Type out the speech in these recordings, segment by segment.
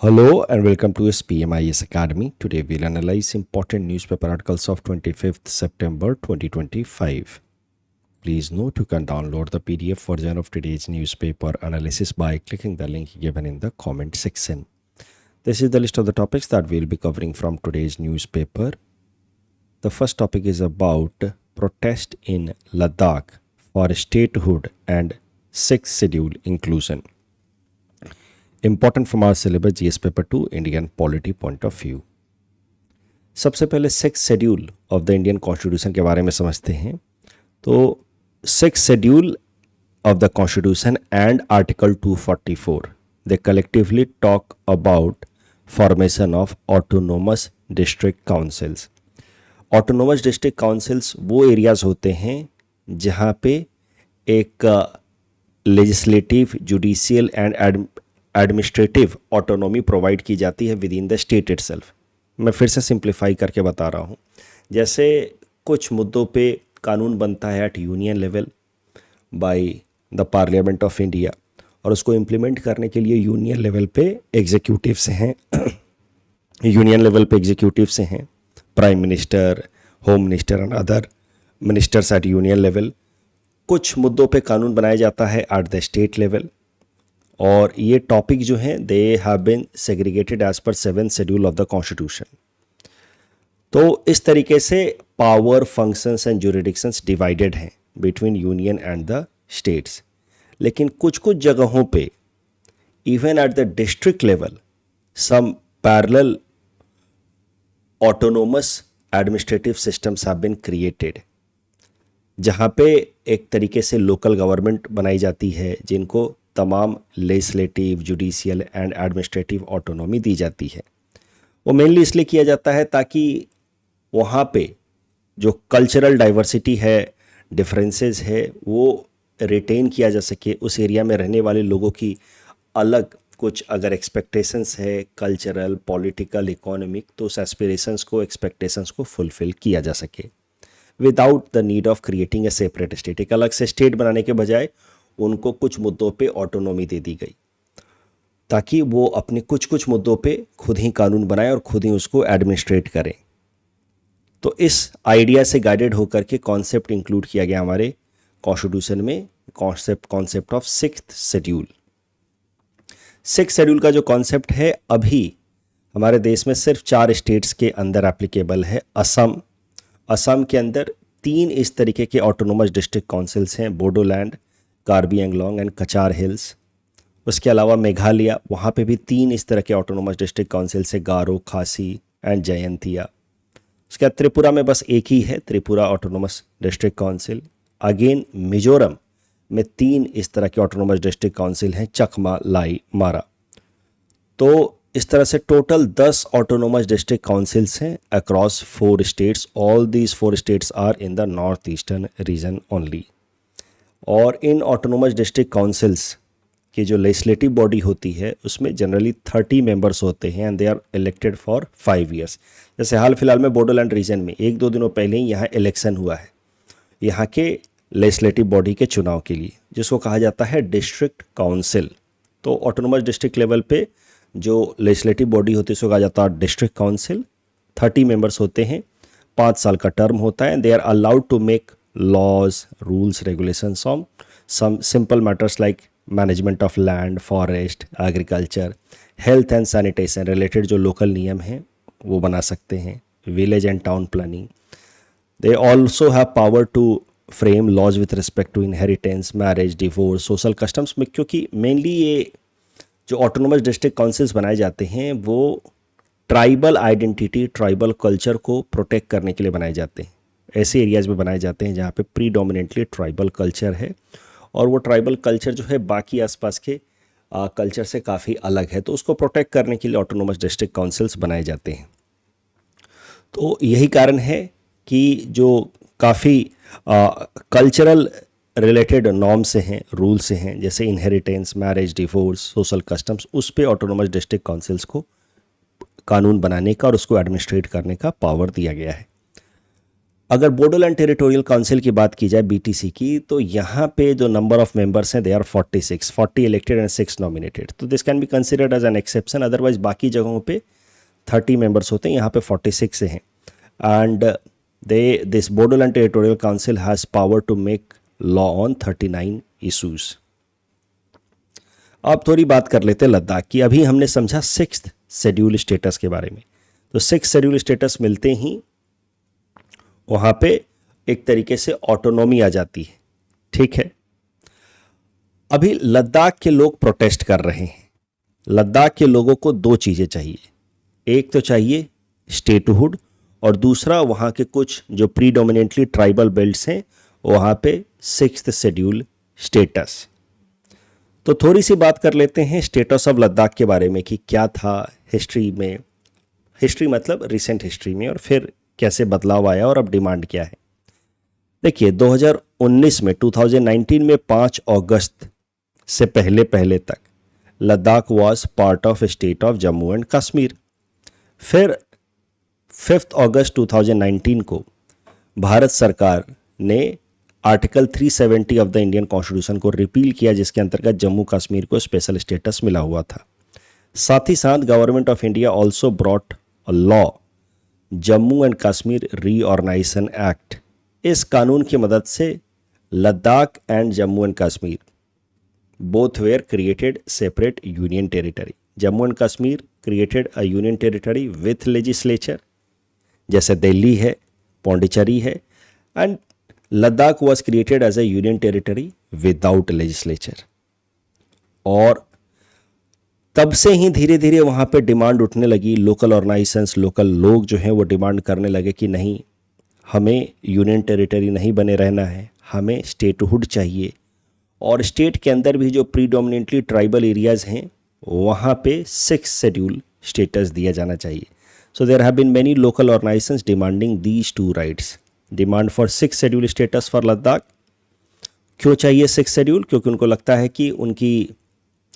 Hello and welcome to SPMIS Academy. Today we'll analyze important newspaper articles of 25th September 2025. Please note you can download the PDF version of today's newspaper analysis by clicking the link given in the comment section. This is the list of the topics that we'll be covering from today's newspaper. The first topic is about protest in Ladakh for statehood and sixth schedule inclusion. Important from our syllabus GS paper 2 Indian polity point of view. सबसे पहले six schedule of the Indian constitution के बारे में समझते हैं। तो six schedule of the constitution and article 244 they collectively talk about formation of autonomous district councils. Autonomous district councils वो areas होते हैं जहाँ पे एक legislative, judicial and administrative autonomy provide की जाती है with in the state itself. मैं फिर से सिंप्लीफाई करके बता रहा हूँ। जैसे कुछ मुद्दों पे कानून बनता है at union level by the parliament of India और उसको इम्प्लीमेंट करने के लिए यूनियन लेवल पे एग्जीक्यूटिव से हैं prime minister, home minister and other ministers at union level. कुछ मुद्दों पे कानून बनाया जाता है एट द स्टेट लेवल और ये टॉपिक जो हैं they have been segregated as per 7th schedule of the constitution. तो इस तरीके से power, functions and jurisdictions divided हैं between union and the states. लेकिन कुछ कुछ जगहों पे even at the district level some parallel autonomous administrative systems have been created, जहाँ पे एक तरीके से लोकल गवर्नमेंट बनाई जाती है जिनको तमाम legislative, judicial and administrative autonomy दी जाती है। वो मेनली इसलिए किया जाता है ताकि वहाँ पे जो कल्चरल डाइवर्सिटी है, डिफरेंसेस है, वो रिटेन किया जा सके। उस एरिया में रहने वाले लोगों की अलग कुछ अगर एक्सपेक्टेशंस है कल्चरल, पॉलिटिकल, इकोनॉमिक, तो उस एस्पिरेशंस को, एक्सपेक्टेशंस को फुलफिल किया जा सके without the need of creating a separate state. एक अलग से स्टेट बनाने के बजाय उनको कुछ मुद्दों पे ऑटोनॉमी दे दी गई ताकि वो अपने कुछ कुछ मुद्दों पे खुद ही कानून बनाए और खुद ही उसको एडमिनिस्ट्रेट करें। तो इस आइडिया से गाइडेड होकर के कॉन्सेप्ट इंक्लूड किया गया हमारे कॉन्स्टिट्यूशन में, concept of sixth schedule. Sixth schedule का जो कॉन्सेप्ट है अभी हमारे देश में सिर्फ 4 स्टेट्स के अंदर एप्लीकेबल है। असम के अंदर 3 इस तरीके के ऑटोनोमस डिस्ट्रिक्ट काउंसिल्स हैं, Bodoland, Karbi Anglong and Cachar hills. उसके अलावा मेघालय, वहाँ पे भी 3 इस तरह के ऑटोनोमस डिस्ट्रिक्ट काउंसिल से, गारो, खासी एंड जयंतिया। उसके बाद त्रिपुरा में बस एक ही है, Tripura autonomous district council. Again Mizoram में 3 इस तरह के ऑटोनोमस डिस्ट्रिक्ट काउंसिल हैं, चकमा, लाई, मारा। तो इस तरह से टोटल 10 ऑटोनोमस डिस्ट्रिक्ट काउंसिल्स हैं across 4 states. All these 4 states are in the north eastern region only. और इन ऑटोनोमस डिस्ट्रिक्ट काउंसिल्स की जो लेजिस्लेटिव बॉडी होती है उसमें जनरली 30 मेंबर्स होते हैं and they are elected for 5 years. जैसे हाल फिलहाल में बोडोलैंड रीजन में 1-2 दिनों पहले ही यहाँ इलेक्शन हुआ है यहाँ के लेजिस्लेटिव बॉडी के चुनाव के लिए, जिसको कहा जाता है डिस्ट्रिक्ट काउंसिल। तो ऑटोनोमस डिस्ट्रिक्ट लेवल पे जो लेजिस्लेटिव बॉडी होती है उसको कहा जाता है डिस्ट्रिक्ट काउंसिल। 30 मेंबर्स होते हैं, 5 साल का टर्म होता है। They are allowed to make laws, rules, regulations on some simple matters like management of land, forest, agriculture, health and sanitation related जो local नियम हैं वो बना सकते हैं, village and town planning. They also have power to frame laws with respect to inheritance, marriage, divorce, social customs में, क्योंकि mainly ये जो autonomous district councils बनाए जाते हैं वो ट्राइबल आइडेंटिटी, ट्राइबल कल्चर को प्रोटेक्ट करने के लिए बनाए जाते हैं। ऐसे एरियाज़ में बनाए जाते हैं जहाँ पे प्रीडोमिनेंटली ट्राइबल कल्चर है और वो ट्राइबल कल्चर जो है बाकी आसपास के कल्चर से काफ़ी अलग है, तो उसको प्रोटेक्ट करने के लिए ऑटोनोमस डिस्ट्रिक्ट काउंसिल्स बनाए जाते हैं। तो यही कारण है कि जो काफ़ी कल्चरल रिलेटेड नॉर्म से हैं, रूल से हैं, जैसे inheritance, marriage, divorce, social customs, उस पे ऑटोनोमस डिस्ट्रिक्ट काउंसिल्स को कानून बनाने का और उसको एडमिनिस्ट्रेट करने का पावर दिया गया है। अगर बोडोलैंड टेरिटोरियल काउंसिल की बात की जाए बीटीसी की, तो यहाँ पे जो नंबर ऑफ मेंबर्स हैं they are 46, 40 elected and 6 nominated. तो this can be considered as an exception, otherwise बाकी जगहों पे 30 मेंबर्स होते हैं, यहाँ पे 46 हैं। And this Bodoland territorial council has power to make law on 39 issues. अब थोड़ी बात कर लेते हैं लद्दाख की। अभी हमने समझा 6th शेड्यूल स्टेटस के बारे में। तो 6th शेड्यूल स्टेटस मिलते ही वहाँ पे एक तरीके से ऑटोनॉमी आ जाती है, ठीक है। अभी लद्दाख के लोग प्रोटेस्ट कर रहे हैं। लद्दाख के लोगों को दो चीज़ें चाहिए, एक तो चाहिए स्टेटहुड और दूसरा वहाँ के कुछ जो प्रीडोमिनेंटली ट्राइबल बेल्ट्स हैं वहाँ पे 6th शेड्यूल स्टेटस। तो थोड़ी सी बात कर लेते हैं स्टेटस ऑफ लद्दाख के बारे में कि क्या था हिस्ट्री में, हिस्ट्री मतलब रिसेंट हिस्ट्री में, और फिर कैसे बदलाव आया और अब डिमांड क्या है। देखिए 2019 में 2019 में 5 अगस्त से पहले तक Ladakh was part of state of Jammu and Kashmir. फिर 5 अगस्त 2019 को भारत सरकार ने article 370 of the Indian constitution को रिपील किया, जिसके अंतर्गत जम्मू कश्मीर को स्पेशल स्टेटस मिला हुआ था। साथ ही साथ government of India also brought a law, Jammu and Kashmir reorganisation act. इस कानून की मदद से Ladakh and Jammu and Kashmir both were created separate union territory. Jammu and Kashmir created a union territory with legislature, जैसे दिल्ली है, पौंडीचेरी है, and Ladakh was created as a union territory without legislature. और तब से ही धीरे धीरे वहाँ पे डिमांड उठने लगी, लोकल ऑर्गेनाइजेशंस, लोकल लोग जो हैं वो डिमांड करने लगे कि नहीं, हमें यूनियन टेरिटरी नहीं बने रहना है, हमें स्टेटहुड चाहिए। और स्टेट के अंदर भी जो प्रीडोमिनेंटली ट्राइबल एरियाज़ हैं वहाँ पे 6th शेड्यूल स्टेटस दिया जाना चाहिए। So there have been many local organisations demanding these two rights. Demand for 6th schedule status for Ladakh. क्यों चाहिए 6th शेड्यूल? क्योंकि उनको लगता है कि उनकी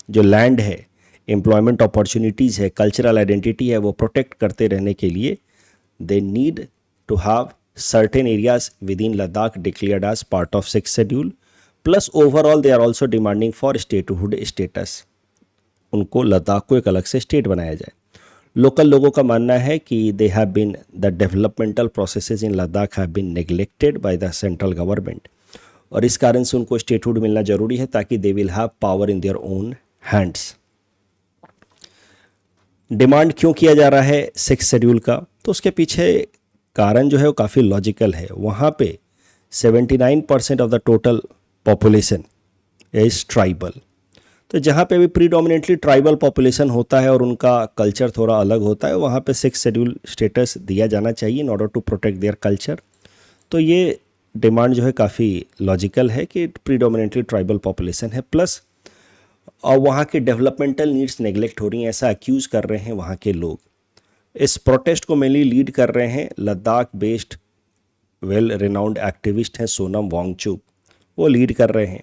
जो लैंड है, एम्प्लॉयमेंट अपॉर्चुनिटीज़ है, कल्चरल आइडेंटिटी है, वो प्रोटेक्ट करते रहने के लिए they need to have certain areas within Ladakh declared as part of 6th schedule. Plus overall they are also demanding for statehood status. उनको लद्दाख को एक अलग से स्टेट बनाया जाए। लोकल लोगों का मानना है कि they have been the developmental processes in Ladakh have been neglected by the central government, और इस कारण से उनको स्टेटहुड मिलना जरूरी है ताकि they will have power in their own hands. Demand क्यों किया जा रहा है 6th शेड्यूल का? तो उसके पीछे कारण जो है वो काफ़ी लॉजिकल है। वहाँ पे 79% of the total population is tribal. तो जहाँ पे भी प्रीडोमिनेंटली ट्राइबल पॉपुलेशन होता है और उनका कल्चर थोड़ा अलग होता है, वहाँ पे 6th शेड्यूल स्टेटस दिया जाना चाहिए in order to protect their culture. तो ये डिमांड जो है काफ़ी लॉजिकल है कि प्रीडोमिनेंटली ट्राइबल पॉपुलेशन है, प्लस और वहाँ के डेवलपमेंटल नीड्स नेगलेक्ट हो रही हैं, ऐसा अक्यूज़ कर रहे हैं वहाँ के लोग। इस प्रोटेस्ट को मेनली लीड कर रहे हैं Ladakh based well renowned activist हैं सोनम वांगचुक, वो लीड कर रहे हैं।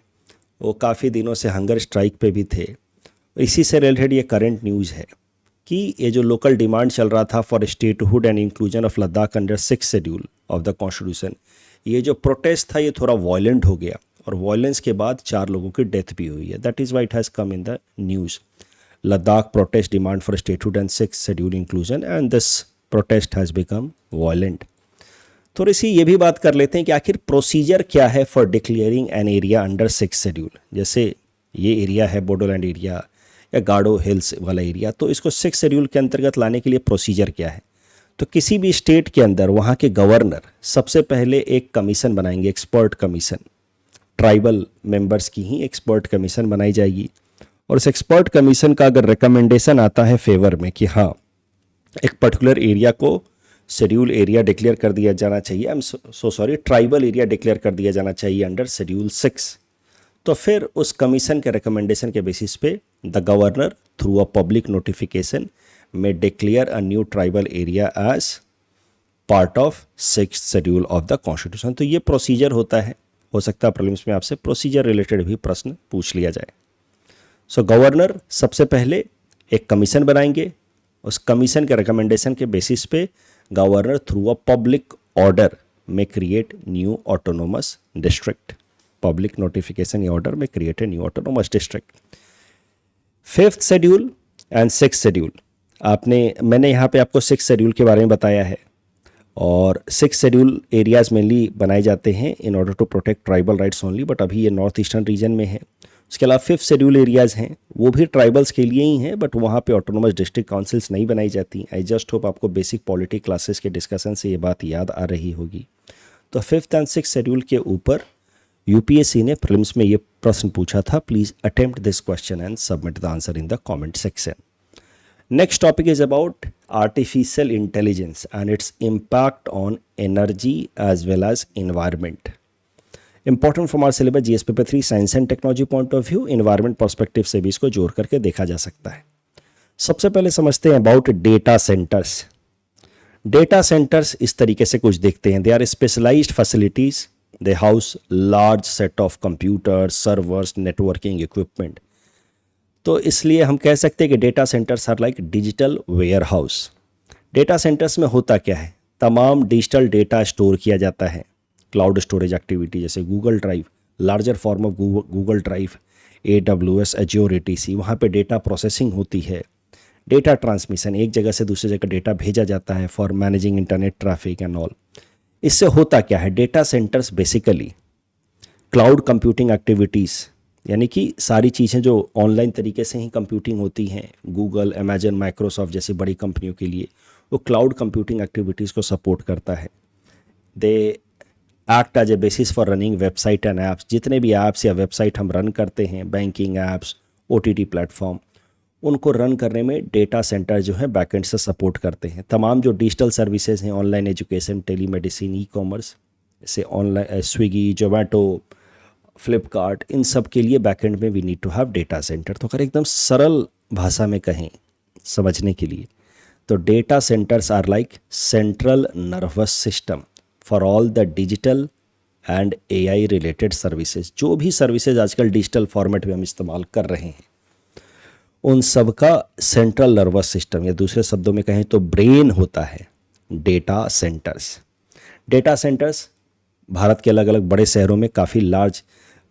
वो काफ़ी दिनों से हंगर स्ट्राइक पे भी थे। इसी से रिलेटेड ये करंट न्यूज़ है कि ये जो लोकल डिमांड चल रहा था for statehood and inclusion of Ladakh under 6th schedule of the constitution, ये जो प्रोटेस्ट था ये थोड़ा वायलेंट हो गया और वायलेंस के बाद 4 लोगों की डेथ भी हुई है। That is why it has come in the news. Ladakh protest demand for statehood and 6th schedule inclusion and this protest has become violent. थोड़ी सी ये भी बात कर लेते हैं कि आखिर प्रोसीजर क्या है for declaring an area under 6th schedule. जैसे ये एरिया है बोडोलैंड एरिया या गारो हिल्स वाला एरिया, तो इसको 6th शेड्यूल के अंतर्गत लाने के लिए प्रोसीजर क्या है? तो किसी भी स्टेट के अंदर वहाँ के गवर्नर सबसे पहले एक कमीशन बनाएंगे, एक्सपर्ट कमीशन। ट्राइबल मेंबर्स की ही एक्सपर्ट कमीशन बनाई जाएगी और इस एक्सपर्ट कमीशन का अगर रिकमेंडेशन आता है फेवर में कि हाँ एक पर्टिकुलर एरिया को शेड्यूल एरिया डिक्लेयर कर दिया जाना चाहिए, I am so sorry, tribal area declare कर दिया जाना चाहिए अंडर शेड्यूल 6, तो फिर उस कमीशन के रिकमेंडेशन के बेसिस पे the governor through a public notification में declare a new tribal area as part of 6th schedule of the constitution. तो ये प्रोसीजर होता है। हो सकता है प्रीलिम्स में आपसे प्रोसीजर रिलेटेड भी प्रश्न पूछ लिया जाए। सो गवर्नर सबसे पहले एक कमीशन बनाएंगे, उस कमीशन के रिकमेंडेशन के बेसिस पे governor through a public order may create new autonomous district. Public notification order may create a new autonomous district. Fifth schedule and six schedule, मैंने यहाँ पे आपको सिक्स शेड्यूल के बारे में बताया है। और सिक्स शेड्यूल एरियाज़ मेनली बनाए जाते हैं in order to protect tribal rights only, but अभी ये नॉर्थ ईस्टर्न रीजन में है। उसके अलावा फिफ्थ शेड्यूल एरियाज़ हैं, वो भी ट्राइबल्स के लिए ही हैं, बट वहाँ पे ऑटोनोमस डिस्ट्रिक्ट काउंसिल्स नहीं बनाई जाती। आई जस्ट होप आपको बेसिक पॉलिटी क्लासेस के डिस्कशन से ये बात याद आ रही होगी। तो फिफ्थ एंड सिक्स शेड्यूल के ऊपर यूपीएससी ने प्रीलिम्स में ये प्रश्न पूछा था। Please attempt this question and submit the answer in the comment section. Next topic is about artificial intelligence and its impact on energy as well as environment. Important from our syllabus GS paper 3 science and technology point of view, environment perspective से भी इसको जोड़ करके देखा जा सकता है। सबसे पहले समझते हैं about data centres. Data centres इस तरीके से कुछ देखते हैं। They are specialised facilities, they house large set of computers, servers, networking equipment। तो इसलिए हम कह सकते हैं कि data centres are like digital warehouse. Data centres में होता क्या है, तमाम डिजिटल डेटा स्टोर किया जाता है। क्लाउड स्टोरेज एक्टिविटी जैसे Google drive, larger form of Google drive, AWS, Azure, etc, वहाँ पे डेटा प्रोसेसिंग होती है। डेटा ट्रांसमिशन, एक जगह से दूसरी जगह डेटा भेजा जाता है for managing internet traffic and all. इससे होता क्या है, data centres basically cloud computing activities, यानी कि सारी चीज़ें जो ऑनलाइन तरीके से ही कंप्यूटिंग होती हैं, गूगल, अमेजन, माइक्रोसॉफ्ट जैसी बड़ी कंपनियों के लिए, वो क्लाउड कंप्यूटिंग एक्टिविटीज़ को सपोर्ट करता है। They act as a basis for running website and apps. जितने भी ऐप्स या वेबसाइट हम रन करते हैं, बैंकिंग ऐप्स, OTT प्लेटफॉर्म, उनको रन करने में डेटा सेंटर जो है बैकएंड से सपोर्ट करते हैं। तमाम जो डिजिटल सर्विसेज हैं, ऑनलाइन एजुकेशन, टेलीमेडिसिन, ई-कॉमर्स, जैसे ऑनलाइन स्विगी, जोमेटो, फ्लिपकार्ट, इन सब के लिए बैकएंड में we need to have data centre. तो अगर एकदम सरल भाषा में कहें समझने के लिए, तो data centres are like central nervous system for all the digital and AI related services. जो भी सर्विसेज आजकल डिजिटल फॉर्मेट में हम इस्तेमाल कर रहे हैं, उन सब का सेंट्रल नर्वस सिस्टम, या दूसरे शब्दों में कहें तो ब्रेन होता है data centres. Data centres Bharat के अलग अलग बड़े शहरों में काफ़ी लार्ज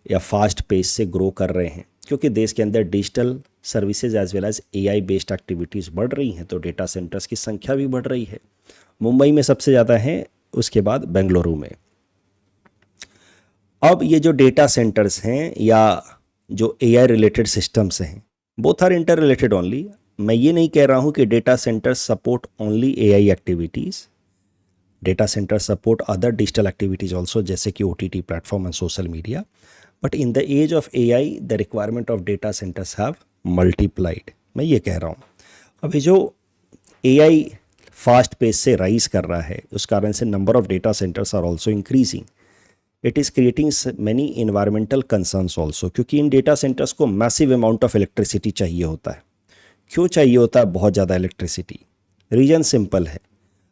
या फास्ट पेस से ग्रो कर रहे हैं, क्योंकि देश के अंदर digital services as well as AI based activities बढ़ रही हैं, तो डेटा सेंटर्स की संख्या भी बढ़ रही है। मुंबई में सबसे ज़्यादा है, उसके बाद बेंगलुरु में। अब ये जो डेटा सेंटर्स हैं या जो AI रिलेटेड सिस्टम्स हैं, both are interrelated only. मैं ये नहीं कह रहा हूँ कि data centre support only AI activities. Data centre support other digital activities also, जैसे कि OTT platform and social media. But in the age of AI the requirement of data centres have multiplied. मैं ये कह रहा हूँ अभी जो AI fast pace से राइज कर रहा है, उस कारण से number of data centres are also increasing. It is creating many environmental concerns also, क्योंकि इन डेटा सेंटर्स को मैसिव अमाउंट ऑफ इलेक्ट्रिसिटी चाहिए होता है। क्यों चाहिए होता है बहुत ज़्यादा इलेक्ट्रिसिटी? रीज़न सिंपल है।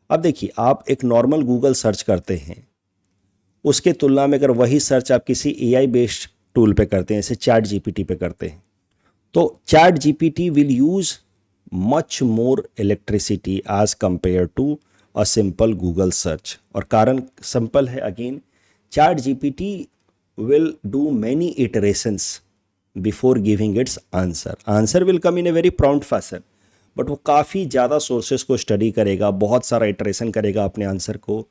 अब देखिए, आप एक नॉर्मल गूगल सर्च करते हैं, उसके तुलना में अगर वही सर्च आप किसी AI बेस्ड टूल पे करते हैं, जैसे चैट GPT पे करते हैं, तो chat GPT will use much more electricity as compare to a simple Google search. और कारण सिंपल है, again Chat GPT will do many iterations before giving its answer. Answer will come in a very prompt fashion, but वो काफ़ी ज़्यादा sources को study करेगा, बहुत सारा इटरेशन करेगा अपने आंसर को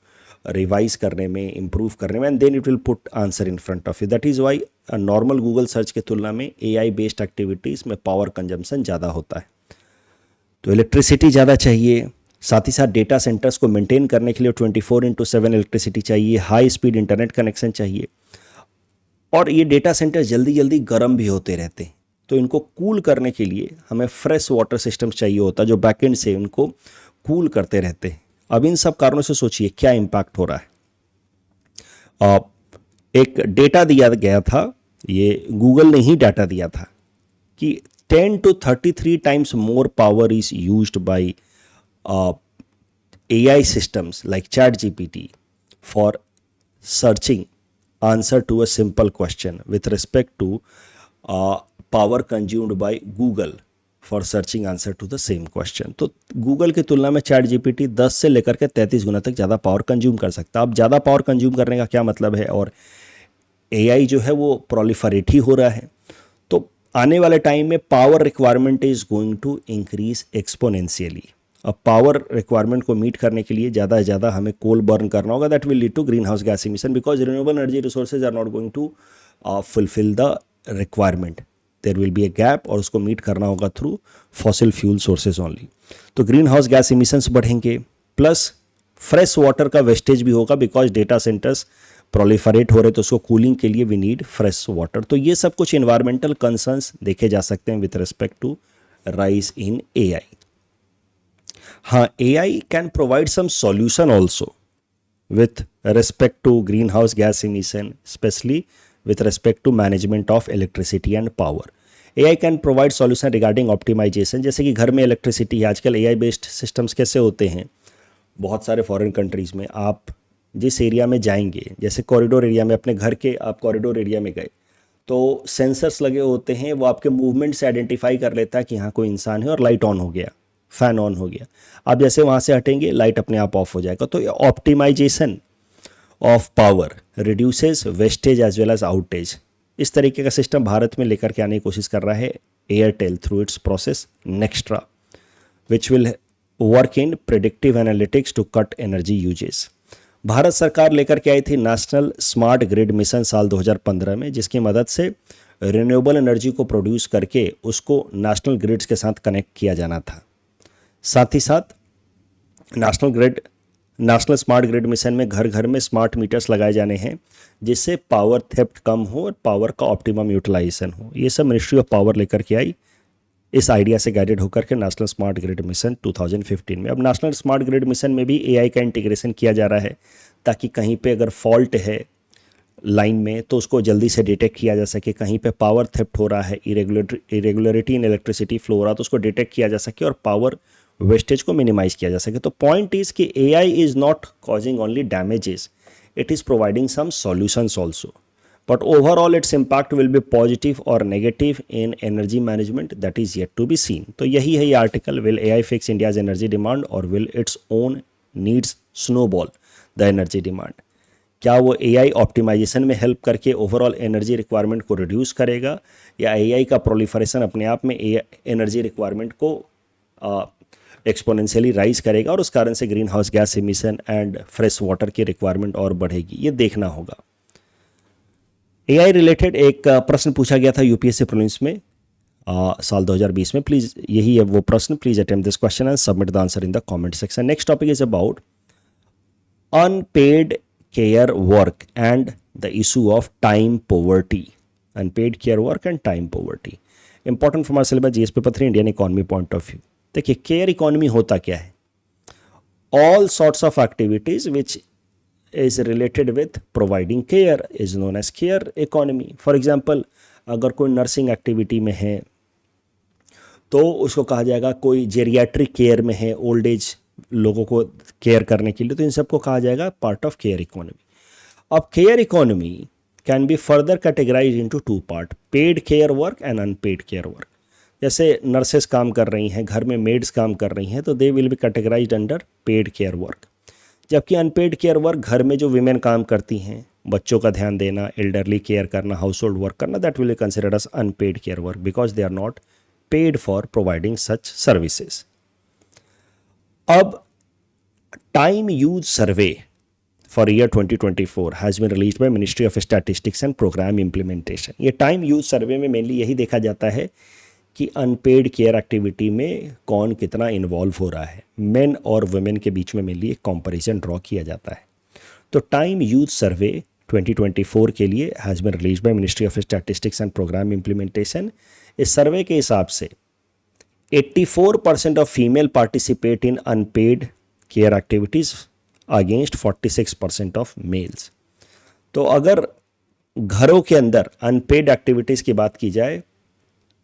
रिवाइज करने में, इम्प्रूव करने में, and then it will put answer in front of you. That is why normal Google search की तुलना में AI बेस्ड एक्टिविटीज़ में पावर कंजम्पशन ज़्यादा होता है, तो इलेक्ट्रिसिटी ज़्यादा चाहिए। साथ ही साथ डेटा सेंटर्स को मेंटेन करने के लिए 24/7 इलेक्ट्रिसिटी चाहिए, हाई स्पीड इंटरनेट कनेक्शन चाहिए, और ये डेटा सेंटर जल्दी जल्दी गर्म भी होते रहते हैं। तो इनको कूल करने के लिए हमें फ्रेश वाटर सिस्टम चाहिए होता है, जो बैकएंड से उनको कूल करते रहते हैं। अब इन सब कारणों से सोचिए क्या इम्पैक्ट हो रहा है। एक डेटा दिया गया था, ये गूगल ने ही डाटा दिया था कि 10 to 33 times more power is used by AI systems like ChatGPT for searching answer to a simple question with respect to power consumed by Google for searching answer to the same question. तो Google की तुलना में chat GPT 10 से लेकर के 33 गुना तक ज़्यादा power consume कर सकता है। अब ज़्यादा पावर कंज्यूम करने का क्या मतलब है, और एआई जो है वो प्रोलिफरेट ही हो रहा है, तो आने वाले टाइम में power requirement is going to increase exponentially. अब पावर रिक्वायरमेंट को मीट करने के लिए ज़्यादा से ज़्यादा हमें कोल बर्न करना होगा, that will lead to greenhouse gas emission, because renewable energy resources are not going to fulfil the requirement, there will be a gap, और उसको मीट करना होगा through fossil fuel sources only. तो greenhouse gas emissions बढ़ेंगे, plus fresh water का wastage भी होगा, because data centres proliferate हो रहे तो उसको कूलिंग के लिए वी नीड फ्रेश वाटर। तो ये सब कुछ इन्वायरमेंटल कंसर्न्स देखे जा सकते हैं with respect to rise in AI. हाँ, AI can provide some solution also with respect to greenhouse gas emission, especially with respect to management of electricity and power. AI can provide solution regarding optimization, जैसे कि घर में electricity आजकल AI based systems कैसे होते हैं बहुत सारे फॉरेन कंट्रीज़ में। आप जिस एरिया में जाएंगे, जैसे कॉरिडोर एरिया में, अपने घर के आप कॉरिडोर एरिया में गए तो सेंसर्स लगे होते हैं, वो आपके मूवमेंट से आइडेंटिफाई कर लेता है कि यहाँ कोई इंसान है, और लाइट ऑन हो गया, फ़ैन ऑन हो गया। आप जैसे वहाँ से हटेंगे लाइट अपने आप ऑफ हो जाएगा। तो optimisation of power reduces wastage as well as outage, इस तरीके का सिस्टम भारत में लेकर के आने की कोशिश कर रहा है Airtel through its process Nextra, which will work in predictive analytics to cut energy uses. Bharat सरकार लेकर के आई थी नेशनल स्मार्ट ग्रिड मिशन साल 2015 में, जिसकी मदद से रिन्यूएबल एनर्जी को प्रोड्यूस करके उसको नेशनल ग्रिड्स के साथ कनेक्ट किया जाना था। साथ ही साथ नेशनल स्मार्ट ग्रिड मिशन में घर घर में स्मार्ट मीटर्स लगाए जाने हैं, जिससे पावर थेफ्ट कम हो और पावर का ऑप्टिमम यूटिलाइजेशन हो। ये सब मिनिस्ट्री ऑफ पावर लेकर के आई, इस आइडिया से गाइडेड होकर के नेशनल स्मार्ट ग्रिड मिशन 2015 में। अब नेशनल स्मार्ट ग्रिड मिशन में भी एआई का इंटीग्रेशन किया जा रहा है, ताकि कहीं पे अगर फॉल्ट है लाइन में तो उसको जल्दी से डिटेक्ट किया जा सके, कहीं पे पावर थेफ्ट हो रहा है, इरेगुलरिटी इन इलेक्ट्रिसिटी फ्लो हो रहा तो उसको डिटेक्ट किया जा सके और पावर वेस्टेज को मिनिमाइज किया जा सके। तो पॉइंट इज कि AI is not causing only damages, it is providing some solutions also, but overall its impact will be positive or negative in energy management, that is yet to be seen. तो यही है ये article, will AI fix India's energy demand or will its own needs snowball the energy demand? क्या वो AI optimisation में help करके overall energy requirement को reduce करेगा, या AI का प्रोलिफरेशन अपने आप में एनर्जी रिक्वायरमेंट को एक्सपोनेंशियली राइज करेगा और उस कारण से green house gas emission and fresh water की रिक्वायरमेंट और बढ़ेगी? ये देखना होगा। एआई रिलेटेड एक प्रश्न पूछा गया था यूपीएससी प्रीलिम्स में साल 2020 में। प्लीज़ यही है वो प्रश्न, please attempt this question and submit the answer in the comment section. Next topic is about unpaid care work and the issue of time poverty. Unpaid care work and time poverty important for my syllabus GS paper 3 Indian economy point of view. देखिए, care economy होता क्या है? All sorts of activities which is related with providing care is known as care economy. For example, अगर कोई nursing activity में है तो उसको कहा जाएगा, कोई जेरियाट्रिक केयर में है, ओल्ड एज लोगों को केयर करने के लिए, तो इन सबको कहा जाएगा पार्ट ऑफ केयर इकोनॉमी। अब care economy can be further categorise into two part, paid care work and unpaid care work. जैसे नर्सेस काम कर रही हैं, घर में मेड्स काम कर रही हैं, तो they will be categorised under paid care work. जबकि अनपेड केयर वर्क, घर में जो वीमेन काम करती हैं, बच्चों का ध्यान देना, एल्डरली केयर करना, हाउस होल्ड वर्क करना, that will be considered as unpaid care work because they are not paid for providing such services. अब time use survey for year 2024 has been released by ministry of statistics and programme implementation. ये time use survey में mainly यही देखा जाता है कि unpaid care activity में कौन कितना इन्वॉल्व हो रहा है, मेन और वुमेन के बीच में मेनली एक कंपैरिजन ड्रॉ किया जाता है। तो टाइम यूज सर्वे 2024 के लिए has been released by ministry of statistics and programme implementation. इस सर्वे के हिसाब से 84% of female participate in unpaid care activities against 46% of males. तो अगर घरों के अंदर अनपेड एक्टिविटीज़ की बात की जाए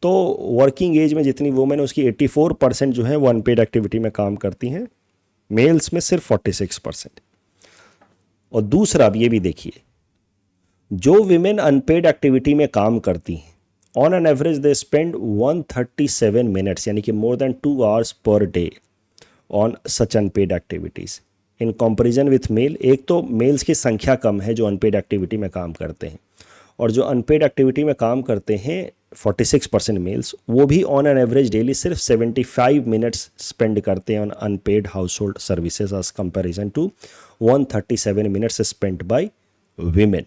तो वर्किंग एज में जितनी वुमेन है उसकी 84% जो है वो अनपेड एक्टिविटी में काम करती हैं, मेल्स में सिर्फ 46%। और दूसरा अब ये भी देखिए, जो विमेन अनपेड एक्टिविटी में काम करती हैं on an average they spend 137 minutes यानी कि more than 2 hours per day on such unpaid activities in comparison with male. एक तो मेल्स की संख्या कम है जो अनपेड एक्टिविटी में काम करते हैं, और जो अनपेड एक्टिविटी में काम करते हैं 46% मेल्स, वो भी ऑन एन एवरेज डेली सिर्फ 75 मिनट्स स्पेंड करते हैं on unpaid household services as comparison to 137 minutes spent by women.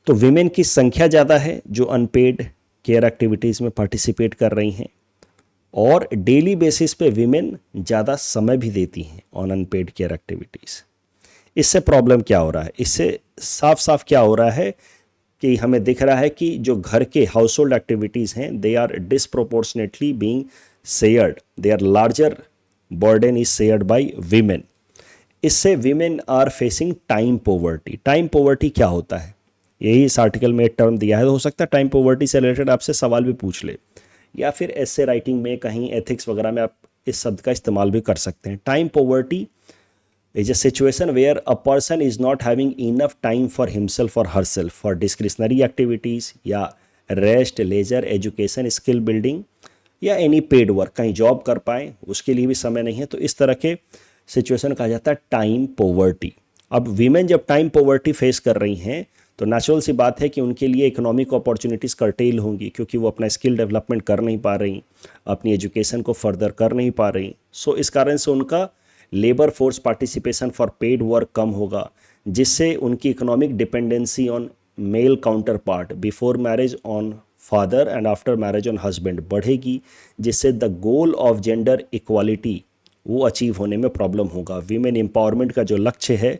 तो वीमेन की संख्या ज़्यादा है जो अनपेड केयर एक्टिविटीज़ में पार्टिसिपेट कर रही हैं, और डेली बेसिस पे वीमेन ज़्यादा समय भी देती हैं ऑन अनपेड केयर एक्टिविटीज़। इससे प्रॉब्लम क्या हो रहा है? इससे साफ साफ क्या हो रहा है कि हमें दिख रहा है कि जो घर के हाउस होल्ड एक्टिविटीज़ हैं they are disproportionately being shared, they are larger burden is shared by women. इससे women are facing time poverty. Time poverty क्या होता है? यही इस आर्टिकल में एक टर्म दिया है, तो हो सकता है टाइम पॉवर्टी से रिलेटेड आपसे सवाल भी पूछ ले, या फिर ऐसे राइटिंग में कहीं एथिक्स वगैरह में आप इस शब्द का इस्तेमाल भी कर सकते हैं। Time poverty is a situation where a person is not having enough time for himself or herself for discretionary activities या rest, leisure, education, skill building या एनी पेड वर्क, कहीं जॉब कर पाए उसके लिए भी समय नहीं है। तो इस तरह के सिचुएशन कहा जाता है टाइम पॉवर्टी। अब वीमेन जब टाइम पॉवर्टी फेस कर रही हैं तो नेचुरल सी बात है कि उनके लिए इकोनॉमिक अपॉर्चुनिटीज़ कर्टेल होंगी, क्योंकि वो अपना स्किल डेवलपमेंट कर नहीं पा रही, अपनी एजुकेशन को फर्दर कर नहीं पा रही। सो इस कारण से उनका labour force participation for paid work कम होगा, जिससे उनकी economic dependency on male counterpart before marriage on father and after marriage on husband बढ़ेगी, जिससे the goal of gender equality वो अचीव होने में प्रॉब्लम होगा। वीमेन एम्पावरमेंट का जो लक्ष्य है,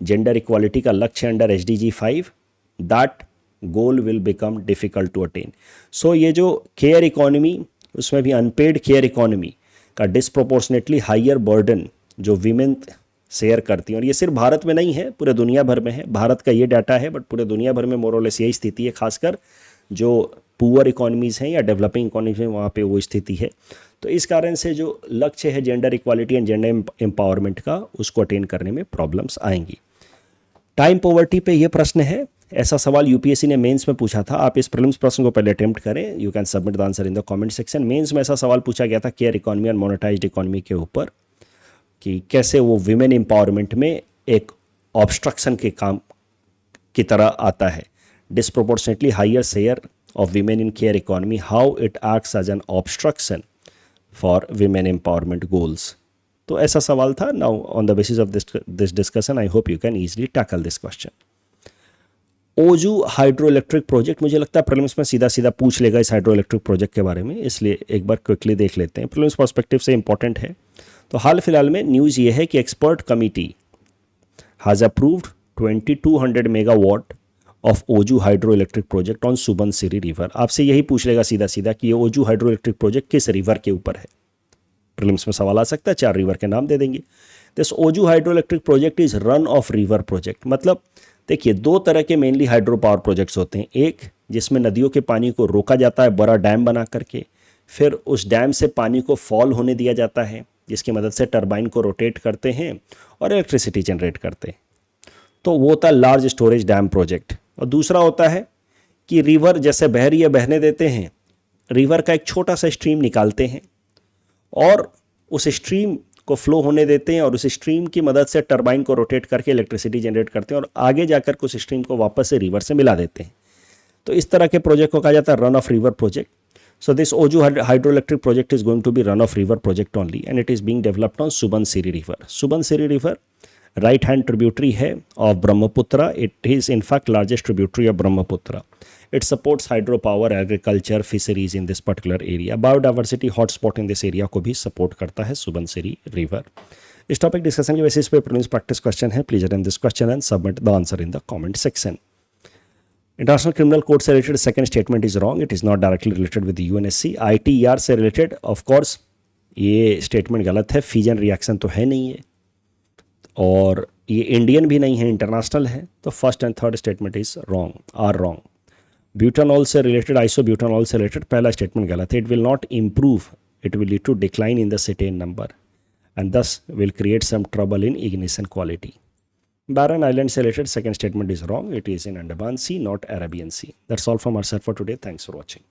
जेंडर इक्वालिटी का लक्ष्य under SDG 5, that goal will become difficult to attain. So ये जो केयर इकोनॉमी, उसमें भी अनपेड केयर इकोनॉमी का डिस्प्रोपोर्शनेटली हायर बर्डन जो वीमेन शेयर करती हैं, और ये सिर्फ भारत में नहीं है, पूरे दुनिया भर में है। भारत का ये डाटा है, बट पूरे दुनिया भर में मोरलेस यही स्थिति है, खासकर जो पुअर इकोनॉमीज़ हैं या डेवलपिंग इकोनॉमीज हैं वहाँ पे वो स्थिति है। तो इस कारण से जो लक्ष्य है gender equality and gender empowerment का, उसको अटेन करने में प्रॉब्लम्स आएंगी। टाइम पॉवर्टी पे ये प्रश्न है, ऐसा सवाल यूपीएससी ने मेंस में पूछा था। आप इस प्रीलिम्स प्रश्न को पहले अटेम्प्ट करें, you can submit the answer in the comment section. Mains में ऐसा सवाल पूछा गया था care economy and monetised economy के ऊपर, कि कैसे वो विमेन एम्पावरमेंट में एक ऑब्स्ट्रक्शन के काम की तरह आता है। Disproportionately higher share of women in care economy, how it acts as an obstruction for women empowerment goals. तो ऐसा सवाल था। Now on the basis of this discussion I hope you can easily tackle this question. Oju hydroelectric project, मुझे लगता है prelims में सीधा सीधा पूछ लेगा इस हाइड्रो इलेक्ट्रिक प्रोजेक्ट के बारे में, इसलिए एक बार क्विकली देख लेते हैं, प्रीलिम्स पर्सपेक्टिव से इंपॉर्टेंट है। तो हाल फिलहाल में न्यूज़ ये है कि expert committee has approved 2200 megawatt of Oju hydroelectric project on Subansiri river. आपसे यही पूछ लेगा सीधा सीधा कि ये ओजू हाइड्रो इलेक्ट्रिक प्रोजेक्ट किस रिवर के ऊपर है। प्रीलिम्स में सवाल आ सकता है, 4 रिवर के नाम दे देंगे। This Oju hydroelectric project is run of river project. मतलब देखिए, 2 तरह के मेनली हाइड्रो पावर प्रोजेक्ट्स होते हैं। एक जिसमें नदियों के पानी को रोका जाता है बड़ा डैम बना करके, फिर उस डैम से पानी को फॉल होने दिया जाता है, जिसकी मदद से टरबाइन को रोटेट करते हैं और इलेक्ट्रिसिटी जनरेट करते हैं। तो वो होता है लार्ज स्टोरेज डैम प्रोजेक्ट। और दूसरा होता है कि रिवर जैसे बह रही है बहने देते हैं, रिवर का एक छोटा सा स्ट्रीम निकालते हैं और उस स्ट्रीम को फ्लो होने देते हैं, और उस स्ट्रीम की मदद से टरबाइन को रोटेट करके इलेक्ट्रिसिटी जनरेट करते हैं और आगे जाकर उस स्ट्रीम को वापस से रिवर से मिला देते हैं। तो इस तरह के प्रोजेक्ट को कहा जाता है run of river project. So this Oju hydroelectric project is going to be run of river project only, and it is being developed on Subansiri River. Subansiri River right hand tributary है of Brahmaputra. It is in fact largest tributary of Brahmaputra. It supports hydropower, agriculture, fisheries in this particular area. Biodiversity hotspot in this area को भी support करता है Subansiri River. इस topic discussion के basis पे prelims practice question है। Please attempt this question and submit the answer in the comment section. International criminal code से related second statement is wrong, it is not directly related with UNSC. ITER से related of course ये statement गलत है, fusion reaction तो है नहीं है, और ये इंडियन भी नहीं है, इंटरनेशनल है। तो first and third statement is wrong, are wrong. Butanol से रिलेटेड, आइसोब्यूटानॉल से रिलेटेड पहला स्टेटमेंट गलत है। It will not improve, it will lead to decline in the cetane number and this will create some trouble in ignition quality. Barren Island से related second statement is wrong. It is in Andaman Sea, not Arabian Sea. That's all from our side for today. Thanks for watching.